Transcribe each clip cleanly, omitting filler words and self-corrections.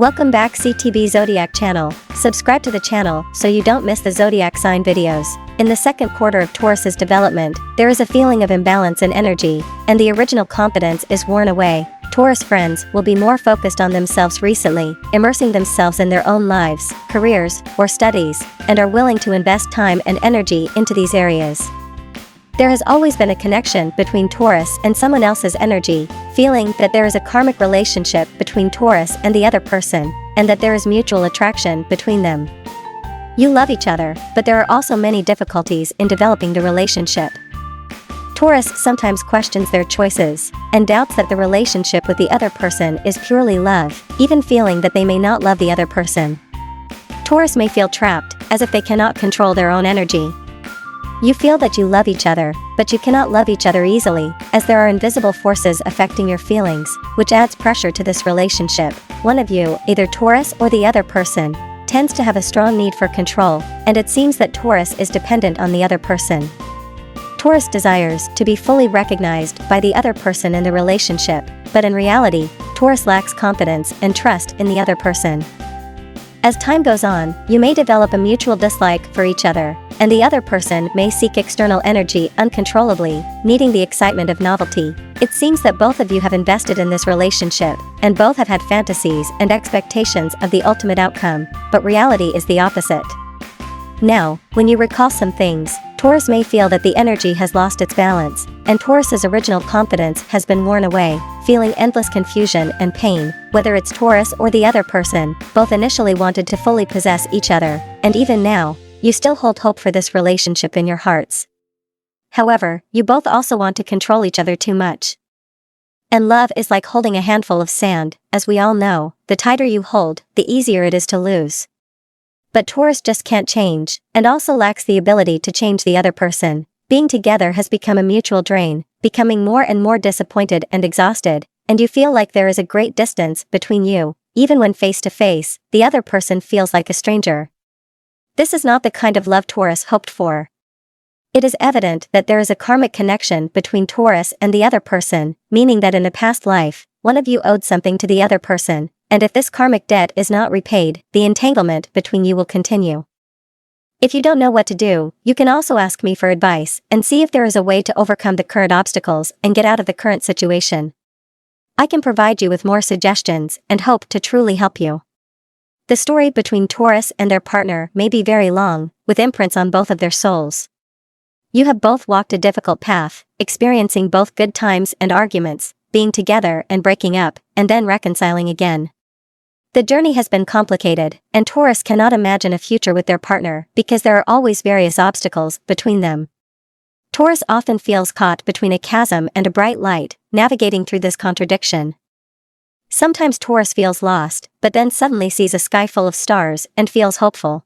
Welcome back CTBzodiac channel. Subscribe to the channel so you don't miss the zodiac sign videos. In the second quarter of Taurus's development, there is a feeling of imbalance in energy, and the original confidence is worn away. Taurus friends will be more focused on themselves recently, immersing themselves in their own lives, careers, or studies, and are willing to invest time and energy into these areas. There has always been a connection between Taurus and someone else's energy, feeling that there is a karmic relationship between Taurus and the other person, and that there is mutual attraction between them. You love each other, but there are also many difficulties in developing the relationship. Taurus sometimes questions their choices, and doubts that the relationship with the other person is purely love, even feeling that they may not love the other person. Taurus may feel trapped, as if they cannot control their own energy. You feel that you love each other, but you cannot love each other easily, as there are invisible forces affecting your feelings, which adds pressure to this relationship. One of you, either Taurus or the other person, tends to have a strong need for control, and it seems that Taurus is dependent on the other person. Taurus desires to be fully recognized by the other person in the relationship, but in reality, Taurus lacks confidence and trust in the other person. As time goes on, you may develop a mutual dislike for each other, and the other person may seek external energy uncontrollably, needing the excitement of novelty. It seems that both of you have invested in this relationship, and both have had fantasies and expectations of the ultimate outcome, but reality is the opposite. Now, when you recall some things, Taurus may feel that the energy has lost its balance, and Taurus's original confidence has been worn away, feeling endless confusion and pain. Whether it's Taurus or the other person, both initially wanted to fully possess each other, and even now, you still hold hope for this relationship in your hearts. However, you both also want to control each other too much. And love is like holding a handful of sand, as we all know, the tighter you hold, the easier it is to lose. But Taurus just can't change, and also lacks the ability to change the other person. Being together has become a mutual drain, becoming more and more disappointed and exhausted, and you feel like there is a great distance between you. Even when face to face, the other person feels like a stranger. This is not the kind of love Taurus hoped for. It is evident that there is a karmic connection between Taurus and the other person, meaning that in a past life, one of you owed something to the other person, and if this karmic debt is not repaid, the entanglement between you will continue. If you don't know what to do, you can also ask me for advice and see if there is a way to overcome the current obstacles and get out of the current situation. I can provide you with more suggestions and hope to truly help you. The story between Taurus and their partner may be very long, with imprints on both of their souls. You have both walked a difficult path, experiencing both good times and arguments, being together and breaking up, and then reconciling again. The journey has been complicated, and Taurus cannot imagine a future with their partner because there are always various obstacles between them. Taurus often feels caught between a chasm and a bright light, navigating through this contradiction. Sometimes Taurus feels lost, but then suddenly sees a sky full of stars and feels hopeful.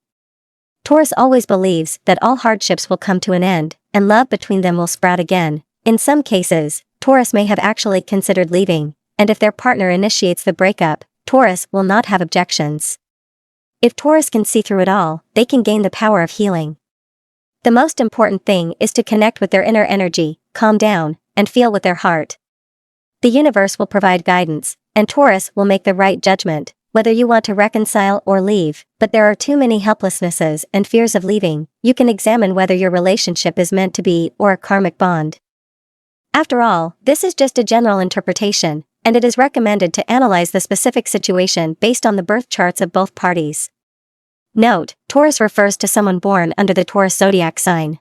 Taurus always believes that all hardships will come to an end, and love between them will sprout again. In some cases, Taurus may have actually considered leaving, and if their partner initiates the breakup, Taurus will not have objections. If Taurus can see through it all, they can gain the power of healing. The most important thing is to connect with their inner energy, calm down, and feel with their heart. The universe will provide guidance, and Taurus will make the right judgment, whether you want to reconcile or leave. But there are too many helplessnesses and fears of leaving. You can examine whether your relationship is meant to be or a karmic bond. After all, this is just a general interpretation, and it is recommended to analyze the specific situation based on the birth charts of both parties. Note: Taurus refers to someone born under the Taurus zodiac sign.